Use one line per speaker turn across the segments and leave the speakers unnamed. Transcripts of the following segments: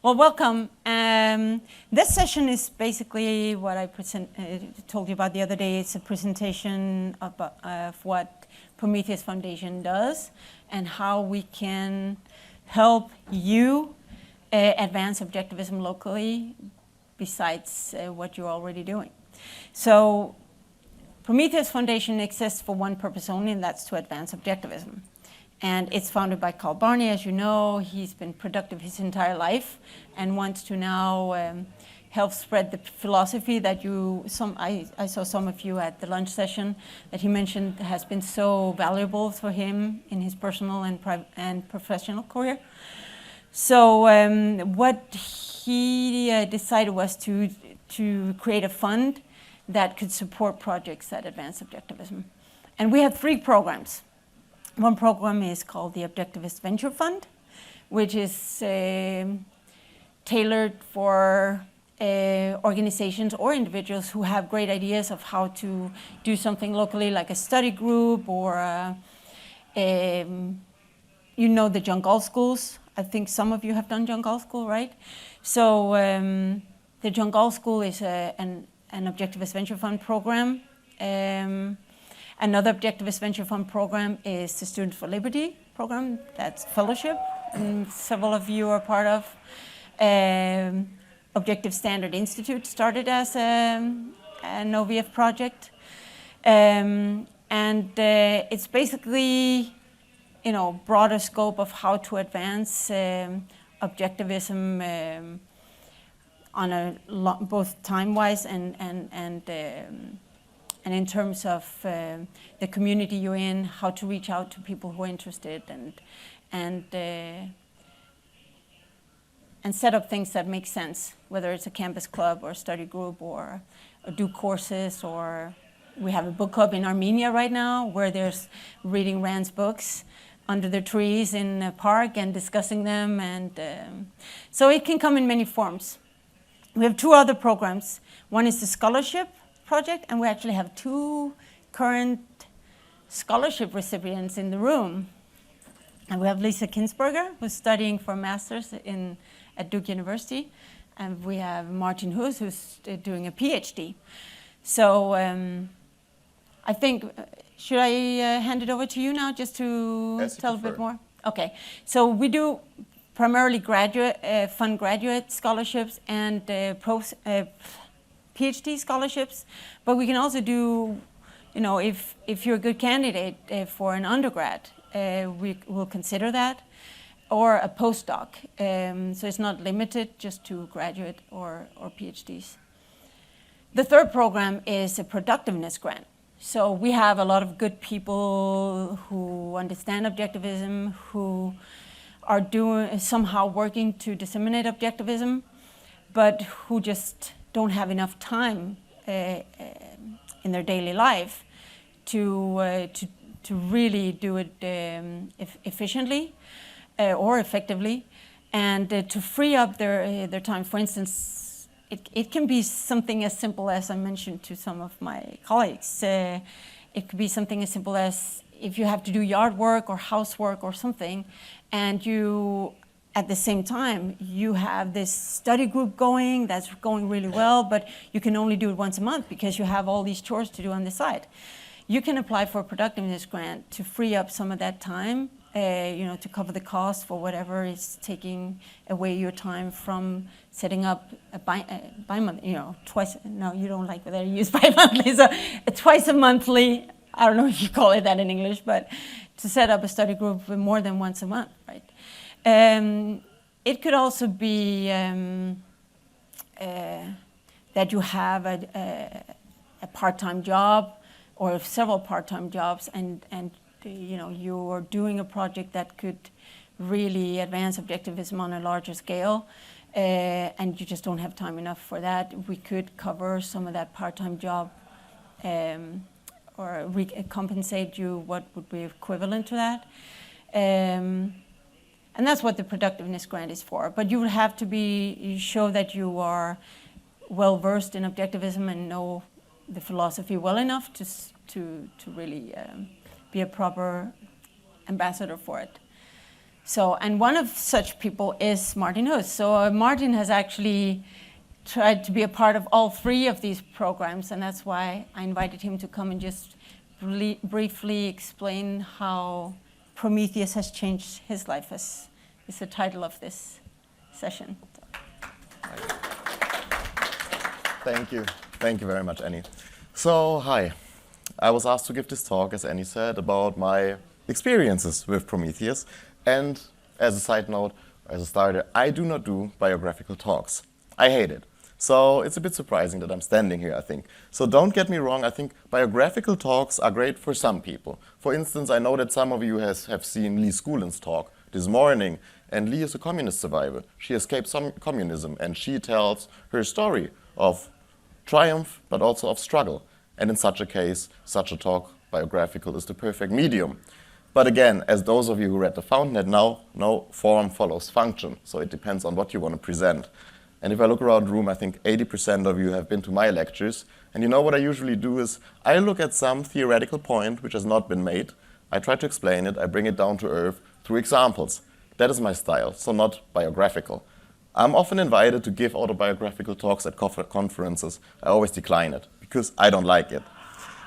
Well, welcome. This session is basically what I told you about the other day. It's a presentation of what Prometheus Foundation does and how we can help you advance objectivism locally besides what you're already doing. So Prometheus Foundation exists for one purpose only, and that's to advance objectivism. And it's founded by Carl Barney, as you know. He's been productive his entire life and wants to now help spread the philosophy that I saw some of you at the lunch session that he mentioned has been so valuable for him in his personal and professional career. So what he decided was to create a fund that could support projects that advance objectivism. And we have 3 programs. One program is called the Objectivist Venture Fund, which is tailored for organizations or individuals who have great ideas of how to do something locally, like a study group or, you know, the Jungle schools. I think some of you have done Jungle school, right? So the Jungle school is an Objectivist Venture Fund program. Another Objectivist Venture Fund program is the Students for Liberty program. That's fellowship, and several of you are part of. Objective Standard Institute started as an OVF project. And it's basically, you know, broader scope of how to advance objectivism on both time-wise and in terms of the community you're in, how to reach out to people who are interested and set up things that make sense, whether it's a campus club or a study group or do courses, or we have a book club in Armenia right now where there's reading Rand's books under the trees in a park and discussing them, and so it can come in many forms. We have 2 other programs. One is the scholarship project, and we actually have 2 current scholarship recipients in the room. And we have Lisa Kinsberger, who's studying for a master's at Duke University, and we have Martin Hus, who's doing a PhD. So I think, should I hand it over to you now just to tell a bit more? Okay, so we do primarily fund graduate scholarships and PhD scholarships, but we can also do, you know, if you're a good candidate for an undergrad, we will consider that, or a postdoc. So it's not limited just to graduate or PhDs. The 3rd program is a productiveness grant. So we have a lot of good people who understand objectivism, who are somehow working to disseminate objectivism, but who just don't have enough time in their daily life to really do it efficiently or effectively, and to free up their time. For instance, it can be something as simple as I mentioned to some of my colleagues. It could be something as simple as if you have to do yard work or housework or something, and you at the same time, you have this study group going that's going really well, but you can only do it once a month because you have all these chores to do on the side. You can apply for a productiveness grant to free up some of that time, you know, to cover the cost for whatever is taking away your time from setting up a bi-month, you know, twice. No, you don't like that I use bi-monthly, so a twice a monthly. I don't know if you call it that in English, but to set up a study group more than once a month, right? It could also be that you have a part-time job or several part-time jobs, and you know, you're doing a project that could really advance objectivism on a larger scale, and you just don't have time enough for that. We could cover some of that part-time job or compensate you what would be equivalent to that. And that's what the productiveness grant is for. But you would have to show that you are well versed in objectivism and know the philosophy well enough to really be a proper ambassador for it. So, and one of such people is Martin Huss. So Martin has actually tried to be a part of all 3 of these programs, and that's why I invited him to come and just briefly explain how Prometheus has changed his life, as is the title of this session.
Thank you. Thank you very much, Annie. So, hi. I was asked to give this talk, as Annie said, about my experiences with Prometheus. And as a side note, as a starter, I do not do biographical talks. I hate it. So it's a bit surprising that I'm standing here, I think. So don't get me wrong, I think biographical talks are great for some people. For instance, I know that some of you have seen Lee Schoolin's talk this morning, and Lee is a communist survivor. She escaped communism, and she tells her story of triumph, but also of struggle. And in such a case, such a talk, biographical, is the perfect medium. But again, as those of you who read The Fountainhead now know, form follows function, so it depends on what you want to present. And if I look around the room, I think 80% of you have been to my lectures. And you know what I usually do is, I look at some theoretical point which has not been made, I try to explain it, I bring it down to earth through examples. That is my style, so not biographical. I'm often invited to give autobiographical talks at conferences. I always decline it, because I don't like it.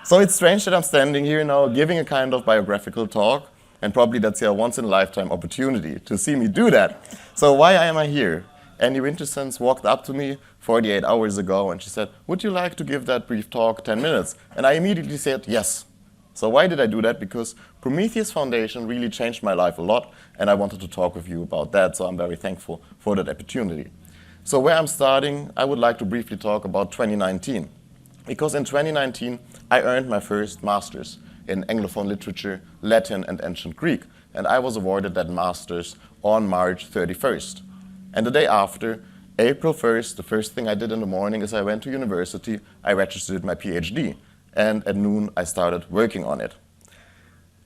So it's strange that I'm standing here now giving a kind of biographical talk, and probably that's a once-in-a-lifetime opportunity to see me do that. So why am I here? Annie Vinther-Sanz walked up to me 48 hours ago and she said, would you like to give that brief talk 10 minutes? And I immediately said yes. So why did I do that? Because Prometheus Foundation really changed my life a lot, and I wanted to talk with you about that, so I'm very thankful for that opportunity. So where I'm starting, I would like to briefly talk about 2019. Because in 2019, I earned my first master's in Anglophone literature, Latin, and ancient Greek. And I was awarded that master's on March 31st. And the day after, April 1st, the first thing I did in the morning is I went to university, I registered my PhD. And at noon, I started working on it.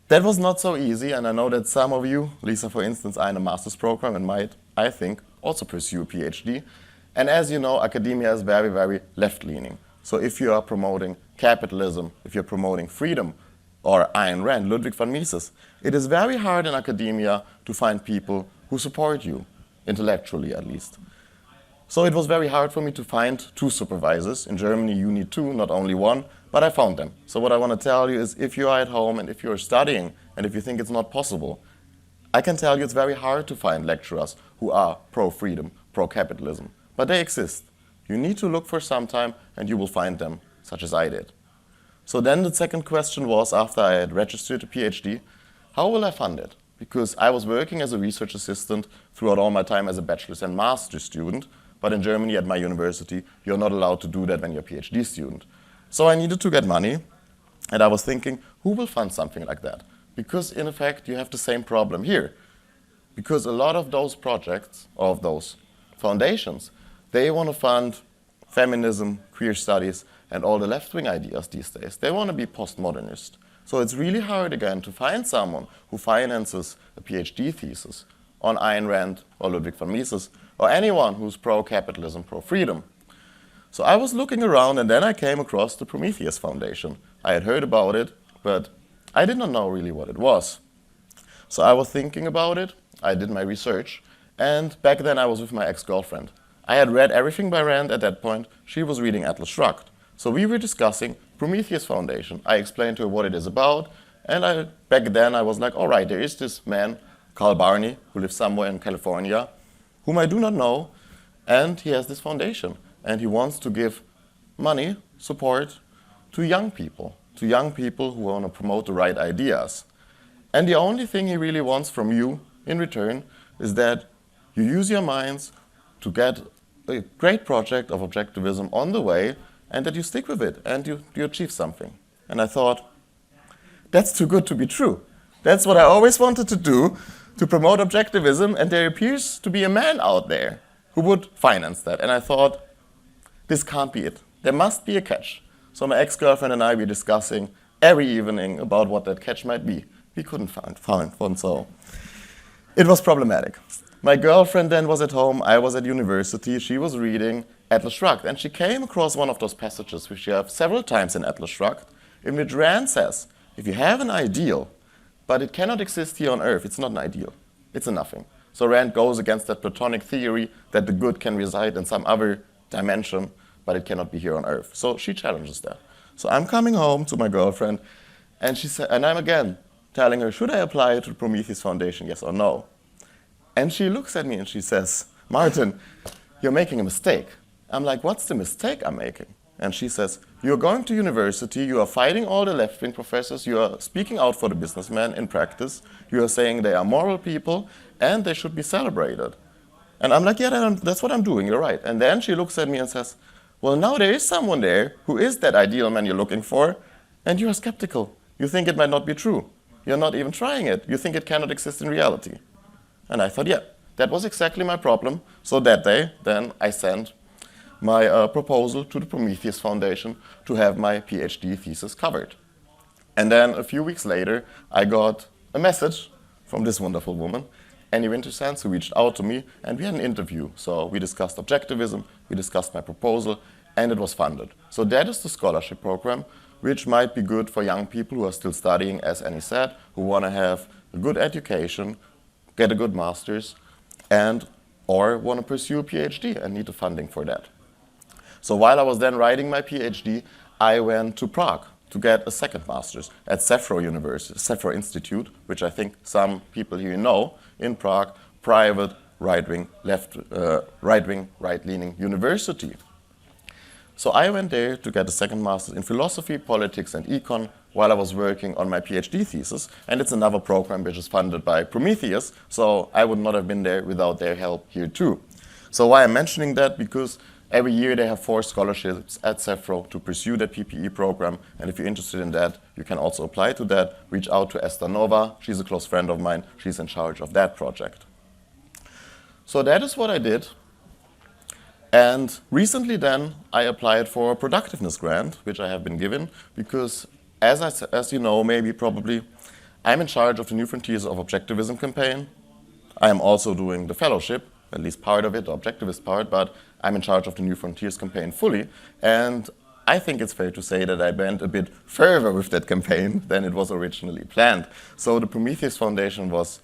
That was not so easy, and I know that some of you, Lisa for instance, are in a master's program and might, I think, also pursue a PhD. And as you know, academia is very, very left-leaning. So if you are promoting capitalism, if you're promoting freedom, or Ayn Rand, Ludwig von Mises, it is very hard in academia to find people who support you, intellectually at least. So it was very hard for me to find 2 supervisors. In Germany you need 2, not only 1, but I found them. So what I want to tell you is, if you are at home and if you're studying and if you think it's not possible, I can tell you it's very hard to find lecturers who are pro-freedom, pro-capitalism. But they exist. You need to look for some time and you will find them, such as I did. So then the second question was, after I had registered a PhD, how will I fund it? Because I was working as a research assistant throughout all my time as a bachelor's and master's student, but in Germany at my university, you're not allowed to do that when you're a PhD student. So I needed to get money, and I was thinking, who will fund something like that? Because in effect, you have the same problem here. Because a lot of those projects, of those foundations, they want to fund feminism, queer studies, and all the left-wing ideas these days. They want to be postmodernist. So it's really hard, again, to find someone who finances a PhD thesis on Ayn Rand or Ludwig von Mises, or anyone who's pro-capitalism, pro-freedom. So I was looking around, and then I came across the Prometheus Foundation. I had heard about it, but I did not know really what it was. So I was thinking about it, I did my research, and back then I was with my ex-girlfriend. I had read everything by Rand at that point. She was reading Atlas Shrugged. So we were discussing Prometheus Foundation. I explained to her what it is about, and back then I was like, all right, there is this man, Carl Barney, who lives somewhere in California, whom I do not know, and he has this foundation. And he wants to give money, support, to young people who want to promote the right ideas. And the only thing he really wants from you in return is that you use your minds to get a great project of objectivism on the way, and that you stick with it and you achieve something. And I thought, that's too good to be true. That's what I always wanted to do, to promote objectivism, and there appears to be a man out there who would finance that. And I thought, this can't be it. There must be a catch. So my ex-girlfriend and I were discussing every evening about what that catch might be. We couldn't find one, so it was problematic. My girlfriend then was at home, I was at university, she was reading Atlas Shrugged, and she came across one of those passages which you have several times in Atlas Shrugged, in which Rand says, if you have an ideal, but it cannot exist here on Earth, it's not an ideal. it's a nothing. So Rand goes against that Platonic theory that the good can reside in some other dimension, but it cannot be here on Earth. So she challenges that. So I'm coming home to my girlfriend, and she said, and I'm again telling her, should I apply to the Prometheus Foundation, yes or no? And she looks at me and she says, Martin, you're making a mistake. I'm like, what's the mistake I'm making? And she says, you're going to university, you are fighting all the left-wing professors, you are speaking out for the businessmen in practice, you are saying they are moral people, and they should be celebrated. And I'm like, yeah, that's what I'm doing, you're right. And then she looks at me and says, well, now there is someone there who is that ideal man you're looking for, and you are skeptical. You think it might not be true. You're not even trying it. You think it cannot exist in reality. And I thought, yeah, that was exactly my problem. So that day, then I sent my proposal to the Prometheus Foundation to have my PhD thesis covered. And then a few weeks later, I got a message from this wonderful woman, Vinther-Sanz, who reached out to me, and we had an interview. So we discussed objectivism, we discussed my proposal, and it was funded. So that is the scholarship program, which might be good for young people who are still studying, as Annie said, who want to have a good education, get a good master's, and or want to pursue a PhD and need the funding for that. So while I was then writing my PhD, I went to Prague to get a second master's at Sefro University, Sefro Institute, which I think some people here know, in Prague, private, right-wing, right-leaning university. So I went there to get a second master's in philosophy, politics, and econ while I was working on my PhD thesis. And it's another program which is funded by Prometheus, so I would not have been there without their help here too. So why I'm mentioning that? Because every year they have 4 scholarships at Sefro to pursue that PPE program. And if you're interested in that, you can also apply to that. Reach out to Esther Nova. She's a close friend of mine. She's in charge of that project. So that is what I did. And recently then, I applied for a productiveness grant, which I have been given, because as you know, maybe probably, I'm in charge of the New Frontiers of Objectivism campaign. I am also doing the fellowship, at least part of it, the objectivist part, but I'm in charge of the New Frontiers campaign fully. And I think it's fair to say that I went a bit further with that campaign than it was originally planned. So the Prometheus Foundation was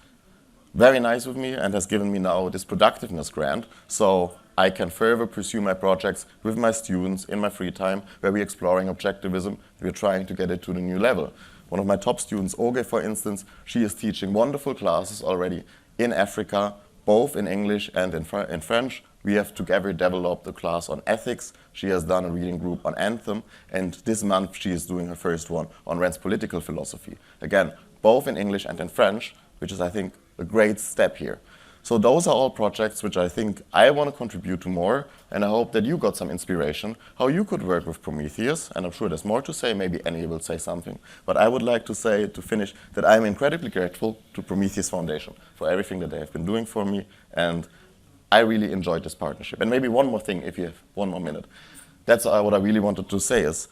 very nice with me and has given me now this productiveness grant. So I can further pursue my projects with my students in my free time, where we're exploring objectivism. We're trying to get it to the new level. One of my top students, Oge, for instance, she is teaching wonderful classes already in Africa, both in English and in French. We have together developed a class on ethics. She has done a reading group on Anthem, and this month she is doing her first one on Rand's political philosophy. Again, both in English and in French, which is, I think, a great step here. So those are all projects which I think I want to contribute to more, and I hope that you got some inspiration how you could work with Prometheus, and I'm sure there's more to say, maybe Annie will say something. But I would like to say, to finish, that I'm incredibly grateful to Prometheus Foundation for everything that they have been doing for me, and I really enjoyed this partnership. And maybe one more thing, if you have 1 more minute. That's what I really wanted to say is,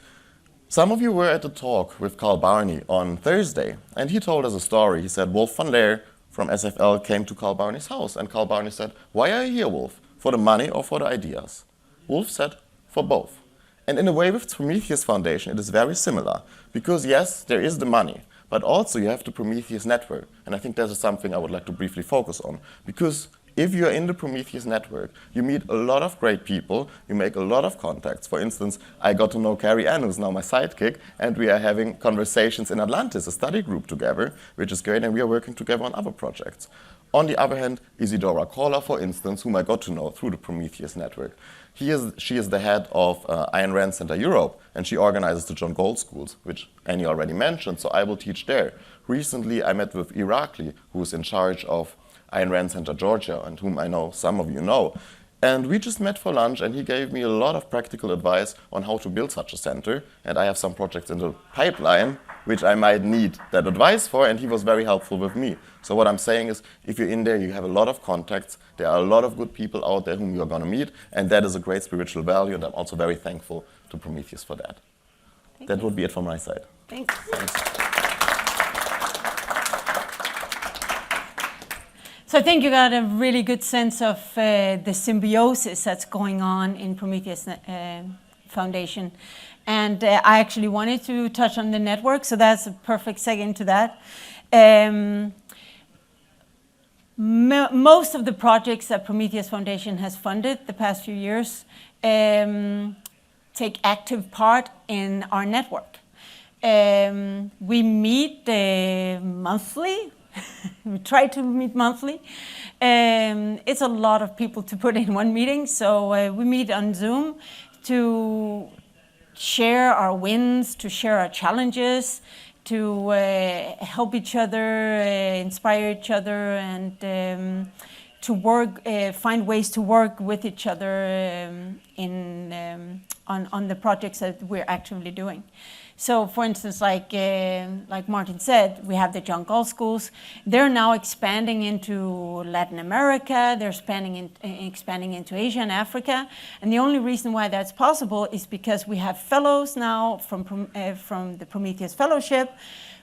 some of you were at the talk with Carl Barney on Thursday, and he told us a story. He said Wolf van Leer from SFL came to Carl Barney's house, and Carl Barney said, why are you here, Wolf? For the money or for the ideas? Wolf said, for both. And in a way with Prometheus Foundation, it is very similar. Because yes, there is the money, but also you have the Prometheus network. And I think that is something I would like to briefly focus on. Because if you're in the Prometheus network, you meet a lot of great people, you make a lot of contacts. For instance, I got to know Carrie Ann, who's now my sidekick, and we are having conversations in Atlantis, a study group together, which is great, and we are working together on other projects. On the other hand, Isidora Koller, for instance, whom I got to know through the Prometheus network. She is the head of Ayn Rand Center Europe, and she organizes the John Gold schools, which Annie already mentioned, so I will teach there. Recently, I met with Irakli, who is in charge of Ayn Rand Center Georgia, and whom I know some of you know. And we just met for lunch, and he gave me a lot of practical advice on how to build such a center. And I have some projects in the pipeline which I might need that advice for, and he was very helpful with me. So what I'm saying is, if you're in there, you have a lot of contacts. There are a lot of good people out there whom you're going to meet, and that is a great spiritual value, and I'm also very thankful to Prometheus for that. That would be it from my side.
Thanks. So I think you got a really good sense of the symbiosis that's going on in Prometheus Foundation. And I actually wanted to touch on the network, so that's a perfect segue into that. Most of the projects that Prometheus Foundation has funded the past few years take active part in our network. We meet monthly. We try to meet monthly. It's a lot of people to put in one meeting, so we meet on Zoom to share our wins, to share our challenges, to help each other, inspire each other, and to work, find ways to work with each other on the projects that we're actively doing. So, for instance, like Martin said, we have the John Galt schools. They're now expanding into Latin America. They're expanding into Asia and Africa. And the only reason why that's possible is because we have fellows now from the Prometheus Fellowship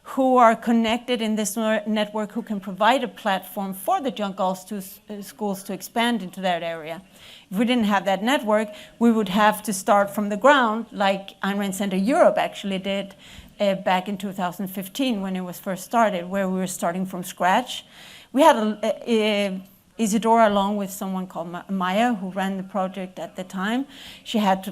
who are connected in this network, who can provide a platform for the John Galt schools to expand into that area. If we didn't have that network, we would have to start from the ground, like Ayn Rand Center Europe actually did back in 2015 when it was first started, where we were starting from scratch. We had Isidora, along with someone called Maya, who ran the project at the time. She had to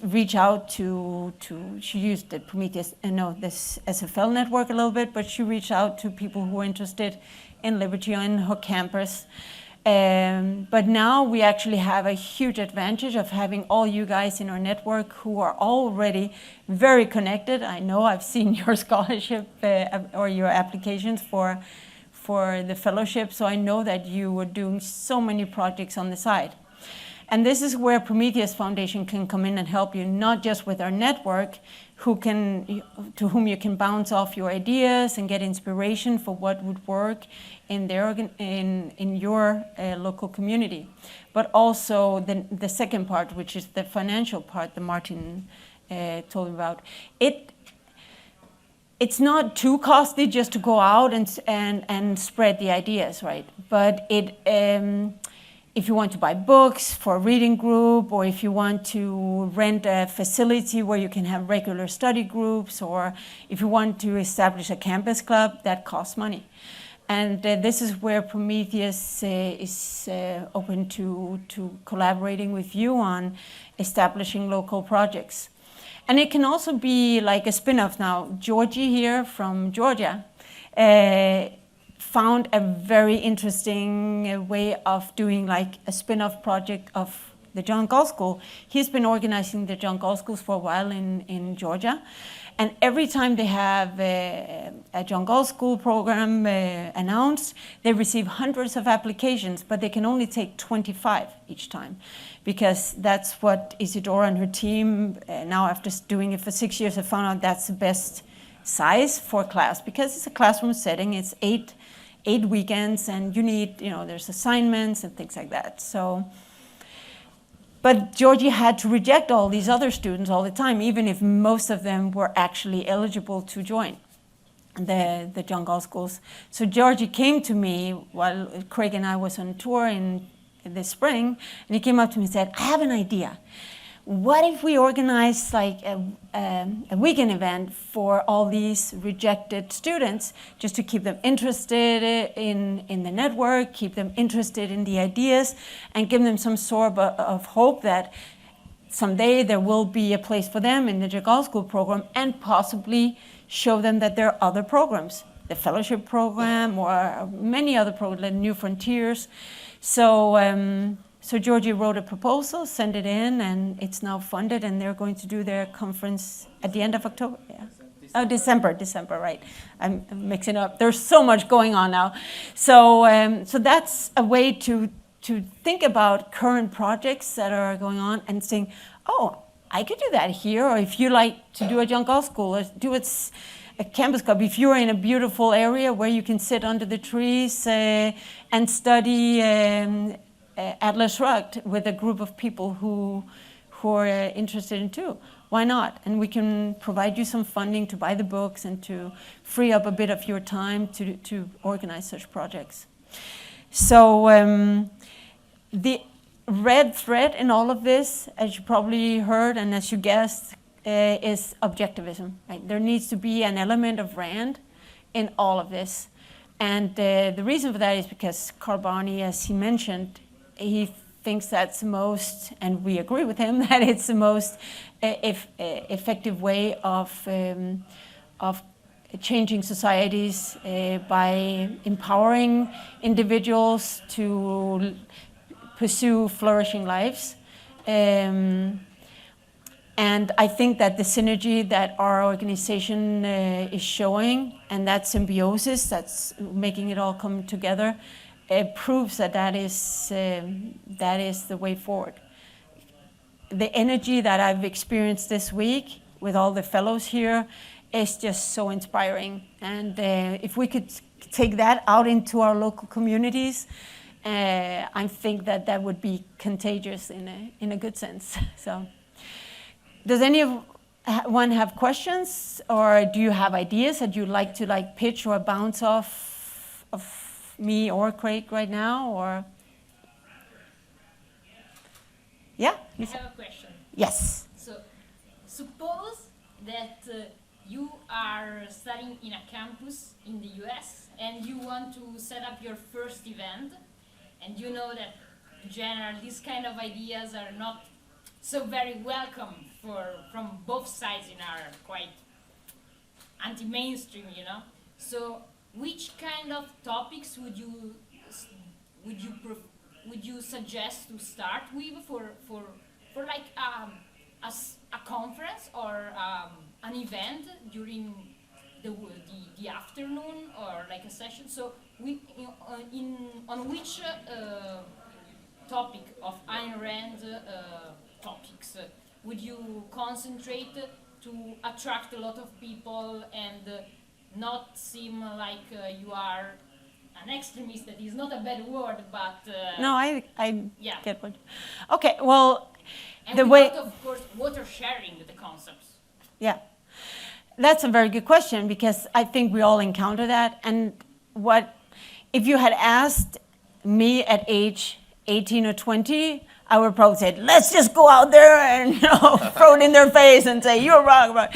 reach out to she used the Prometheus, this SFL network a little bit, but she reached out to people who were interested in Liberty on her campus. But now we actually have a huge advantage of having all you guys in our network who are already very connected. I know I've seen your scholarship or your applications for the fellowship, so I know that you were doing so many projects on the side. And this is where Prometheus Foundation can come in and help you, not just with our network, to whom you can bounce off your ideas and get inspiration for what would work in your local community, but also the second part, which is the financial part that Martin told me about. It's not too costly just to go out and spread the ideas, right? But if you want to buy books for a reading group, or if you want to rent a facility where you can have regular study groups, or if you want to establish a campus club, that costs money. And this is where Prometheus is open to collaborating with you on establishing local projects. And it can also be like a spin-off now. Georgie here from Georgia found a very interesting way of doing like a spin-off project of the John Galt School. He's been organizing the John Galt Schools for a while in Georgia. And every time they have a John Galt School program announced, they receive hundreds of applications, but they can only take 25 each time, because that's what Isidora and her team, now after doing it for 6 years, have found out that's the best size for class, because it's a classroom setting, it's eight weekends, and you need, there's assignments and things like that. So, but Georgie had to reject all these other students all the time, even if most of them were actually eligible to join the John Galt schools. So Georgie came to me while Craig and I was on tour in this spring, and he came up to me and said, I have an idea. What if we organize like a weekend event for all these rejected students, just to keep them interested in the network, keep them interested in the ideas, and give them some sort of hope that someday there will be a place for them in the John Galt School program, and possibly show them that there are other programs, the fellowship program or many other programs, like New Frontiers. So Georgie wrote a proposal, sent it in, and it's now funded, and they're going to do their conference at the end of October. Yeah. Oh, December, right. I'm mixing up. There's so much going on now. So that's a way to think about current projects that are going on and saying, oh, I could do that here, or if you like to do a John Galt School, or do a campus club. If you're in a beautiful area where you can sit under the trees and study Atlas Shrugged with a group of people who are interested in too. Why not? And we can provide you some funding to buy the books and to free up a bit of your time to organize such projects. So the red thread in all of this, as you probably heard and as you guessed, is objectivism. Right? There needs to be an element of Rand in all of this. And the reason for that is because Carl Barney, as he mentioned, he thinks that's the most, and we agree with him, that it's the most effective way of changing societies by empowering individuals to pursue flourishing lives. And I think that the synergy that our organization is showing, and that symbiosis that's making it all come together, proves that that is the way forward. The energy that I've experienced this week with all the fellows here is just so inspiring. And if we could take that out into our local communities, I think that that would be contagious in a good sense. So, does anyone have questions, or do you have ideas that you'd like to pitch or bounce off of me or Craig right now? Or yeah,
I have a question.
Yes.
So, suppose that you are studying in a campus in the US and you want to set up your first event, and you know that in general these kind of ideas are not so very welcome from both sides and are quite anti-mainstream, you know. So, which kind of topics would you suggest to start with for like a conference or an event during the afternoon, or like a session? So on which topic of Ayn Rand topics would you concentrate to attract a lot of people and not seem like you are an extremist? That is not a bad word, but
No, I
yeah.
get what. Okay, well,
And
the way.
without, of course, water sharing the concepts.
Yeah, that's a very good question, because I think we all encounter that. And if you had asked me at age 18 or 20, I would probably say, let's just go out there and throw it in their face and say, you're wrong.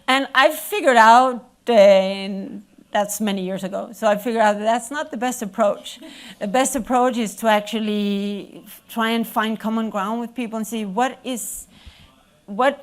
And I figured out, that's many years ago, so I figured out that that's not the best approach. The best approach is to actually try and find common ground with people and see what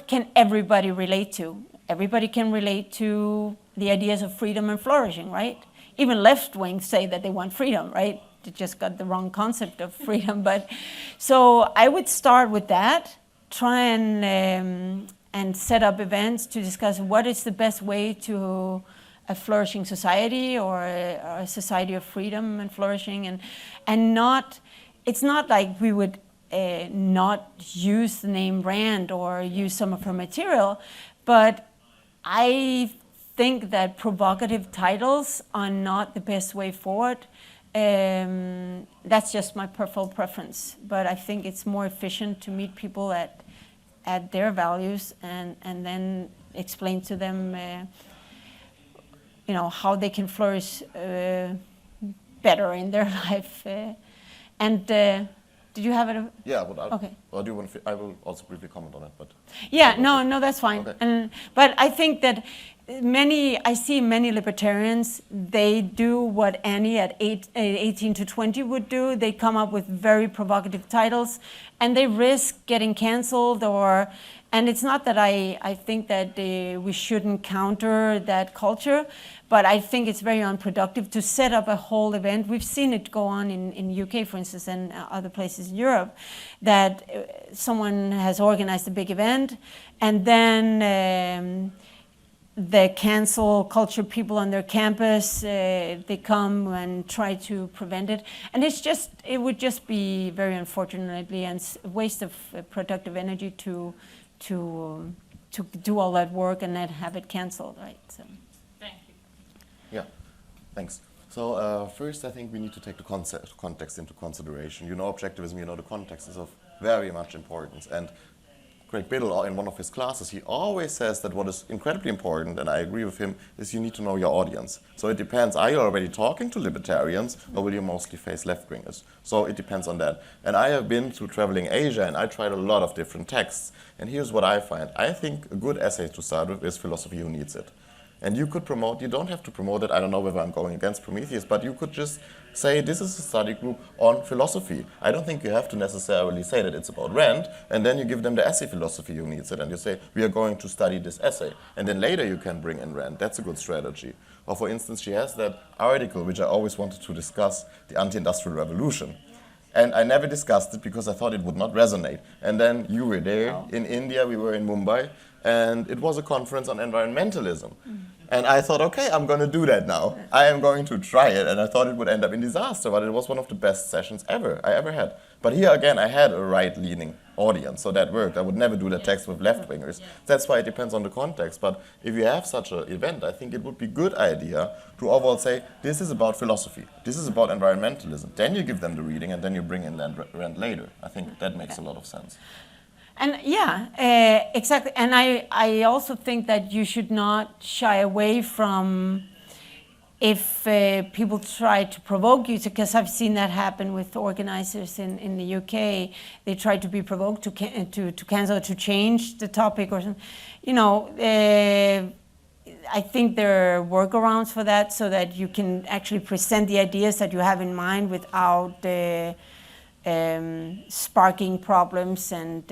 can everybody relate to. Everybody can relate to the ideas of freedom and flourishing, right? Even left wings say that they want freedom, right? They just got the wrong concept of freedom. But so I would start with that, try and set up events to discuss what is the best way to a flourishing society, or a society of freedom and flourishing, and not. It's not like we would not use the name Rand or use some of her material, but I think that provocative titles are not the best way forward. That's just my personal preference, but I think it's more efficient to meet people at their values and then explain to them how they can flourish better in their life. Did you have it?
Yeah, but
okay.
Well, do you want to, I will also briefly comment on it, but.
Yeah, no, that's fine.
Okay.
But I think that I see many libertarians, they do what Annie at 18 to 20 would do. They come up with very provocative titles, and they risk getting canceled. And it's not that I think that we shouldn't counter that culture, but I think it's very unproductive to set up a whole event. We've seen it go on in UK, for instance, and other places in Europe, that someone has organized a big event, and then the cancel culture people on their campus, they come and try to prevent it. And it would just be very unfortunately a waste of productive energy to do all that work and then have it canceled, right? So.
Thank you.
Yeah, thanks. So first, I think we need to take the context into consideration. Objectivism, the context is of very much importance. And Craig Biddle, in one of his classes, he always says that what is incredibly important, and I agree with him, is you need to know your audience. So it depends, are you already talking to libertarians, or will you mostly face left-wingers? So it depends on that. And I have been to traveling Asia, and I tried a lot of different texts. And here's what I find. I think a good essay to start with is Philosophy Who Needs It. And you could promote, you don't have to promote it, I don't know whether I'm going against Prometheus, but you could just say this is a study group on philosophy. I don't think you have to necessarily say that it's about Rand, and then you give them the essay philosophy who needs it, and you say, we are going to study this essay. And then later you can bring in Rand. That's a good strategy. Or for instance, she has that article, which I always wanted to discuss, the anti-industrial revolution. And I never discussed it because I thought it would not resonate. And then you were there in India, we were in Mumbai, and it was a conference on environmentalism. And I thought, okay, I'm going to do that now. I am going to try it. And I thought it would end up in disaster, but it was one of the best sessions I ever had. But here again, I had a right-leaning audience, so that worked. I would never do that text with left-wingers. That's why it depends on the context. But if you have such an event, I think it would be a good idea to overall say, this is about philosophy, this is about environmentalism. Then you give them the reading, and then you bring in Rand later. I think that makes a lot of sense.
And exactly. And I also think that you should not shy away from if people try to provoke you, because I've seen that happen with organizers in the UK. They try to be provoked to cancel, to change the topic or something. You know, I think there are workarounds for that, so that you can actually present the ideas that you have in mind without sparking problems. And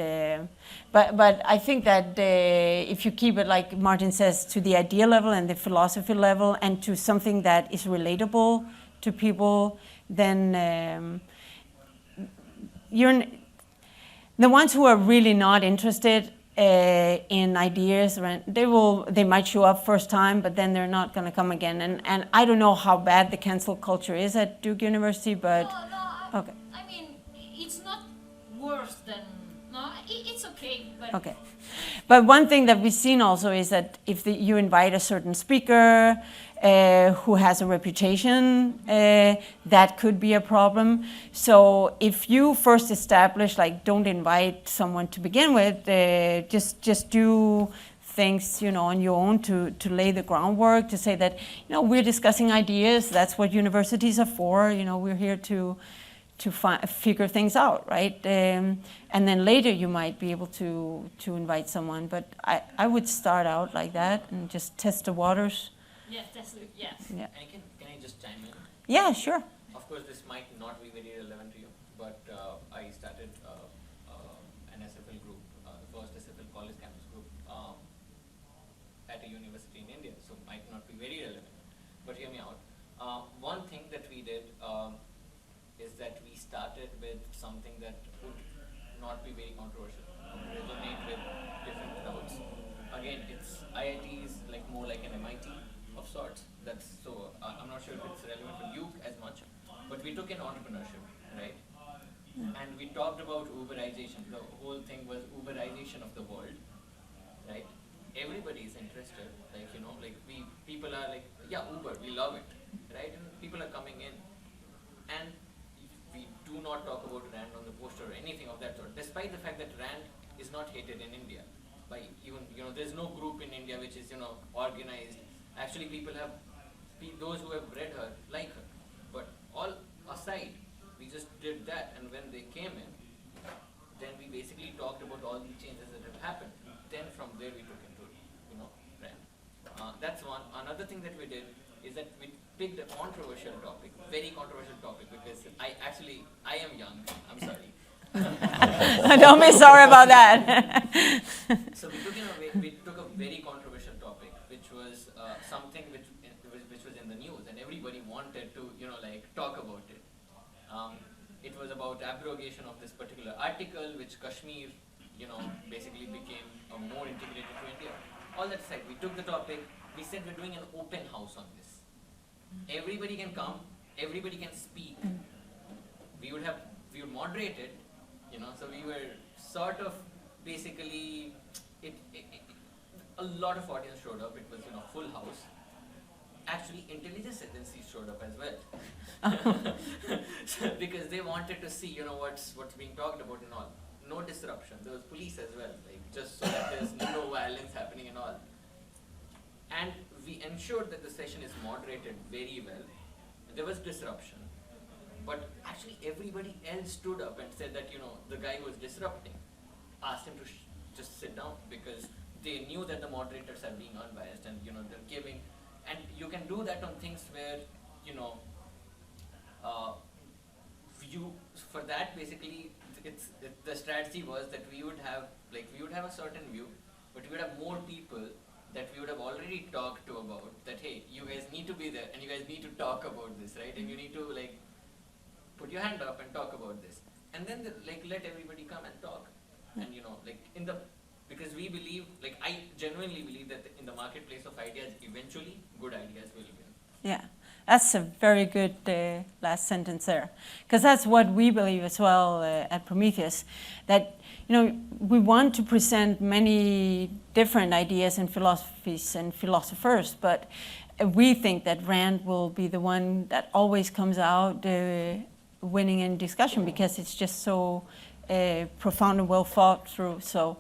but I think that if you keep it, like Martin says, to the idea level and the philosophy level, and to something that is relatable to people, then you're the ones who are really not interested in ideas. They might show up first time, but then they're not going to come again. And I don't know how bad the cancel culture is at Duke University, but okay.
I mean, it's not worse than, it's okay. But
okay. But one thing that we've seen also is that if you invite a certain speaker who has a reputation, that could be a problem. So if you first establish, like, don't invite someone to begin with, just do things, on your own to lay the groundwork, to say that, we're discussing ideas. That's what universities are for. We're here to figure things out, right? And then later you might be able to invite someone. But I would start out like that and just test the waters.
Yes, that's it, yes.
Yeah.
And can I just chime in?
Yeah, sure.
Of course, this might not be very relevant to you, but I started an SFL group, the first SFL college campus group at a university in India, so might not be very relevant. But hear me out. One thing that we did is that we started with something that would not be very controversial, resonate with different crowds. Again, it's IIT is more like an MIT of sorts. That's so. I'm not sure if it's relevant for Duke as much, but we took in entrepreneurship, right? And we talked about Uberization. The whole thing was Uberization of the world, right? Everybody is interested. People are like, yeah, Uber, we love it, right? And people are coming in, and we do not talk about Rand on the poster or anything of that sort, despite the fact that Rand is not hated in India. By even, there's no group in India which is, organized. Actually, people have, those who have read her like her. But all aside, we just did that, and when they came in, then we basically talked about all the changes that have happened. Then from there we took into, Rand. That's one. Another thing that we did is that we picked a controversial topic, very controversial topic, because I am young. I'm sorry.
Don't be sorry about that.
So we took a very controversial topic, which was something which was in the news, and everybody wanted to talk about it. It was about abrogation of this particular article, which Kashmir basically became more integrated to India. All that said, we took the topic. We said we're doing an open house on this. Everybody can come. Everybody can speak. We would moderate it. So we were sort of basically, a lot of audience showed up. It was, full house. Actually, intelligence agencies showed up as well. Because they wanted to see, what's being talked about and all. No disruption. There was police as well, just so that there's no violence happening and all. And we ensured that the session is moderated very well. There was disruption. But actually everybody else stood up and said that, the guy who was disrupting, asked him to just sit down, because they knew that the moderators are being unbiased, and they're giving, and you can do that on things where you for that basically the strategy was that we would have a certain view, but we would have more people that we would have already talked to about that, hey, you guys need to be there and you guys need to talk about this, right? And you need to put your hand up and talk about this, and then let everybody come and talk. And because we believe, I genuinely believe that in the marketplace of ideas, eventually good ideas will win.
Yeah, that's a very good last sentence there, because that's what we believe as well at Prometheus, that we want to present many different ideas and philosophies and philosophers, but we think that Rand will be the one that always comes out winning in discussion, because it's just so profound and well thought through. So,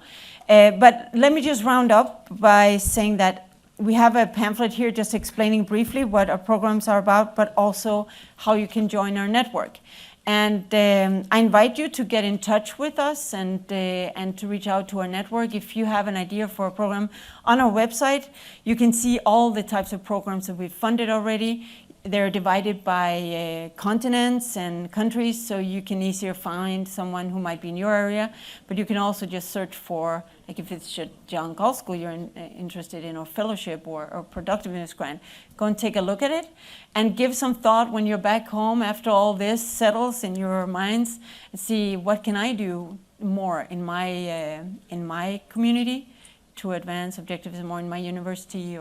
but let me just round up by saying that we have a pamphlet here just explaining briefly what our programs are about, but also how you can join our network. And I invite you to get in touch with us and to reach out to our network. If you have an idea for a program, on our website, you can see all the types of programs that we've funded already. They're divided by continents and countries, so you can easier find someone who might be in your area. But you can also just search for, if it's John Gall School you're interested in, or fellowship, or productiveness grant, go and take a look at it and give some thought when you're back home after all this settles in your minds, and see what can I do more in my community to advance objectivism, or in my university,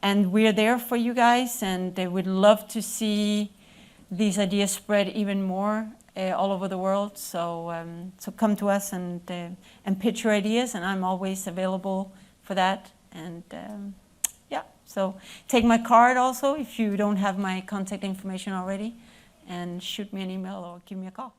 and we're there for you guys, and we'd love to see these ideas spread even more all over the world. So so come to us and pitch your ideas, and I'm always available for that. And yeah, so take my card also if you don't have my contact information already, and shoot me an email or give me a call.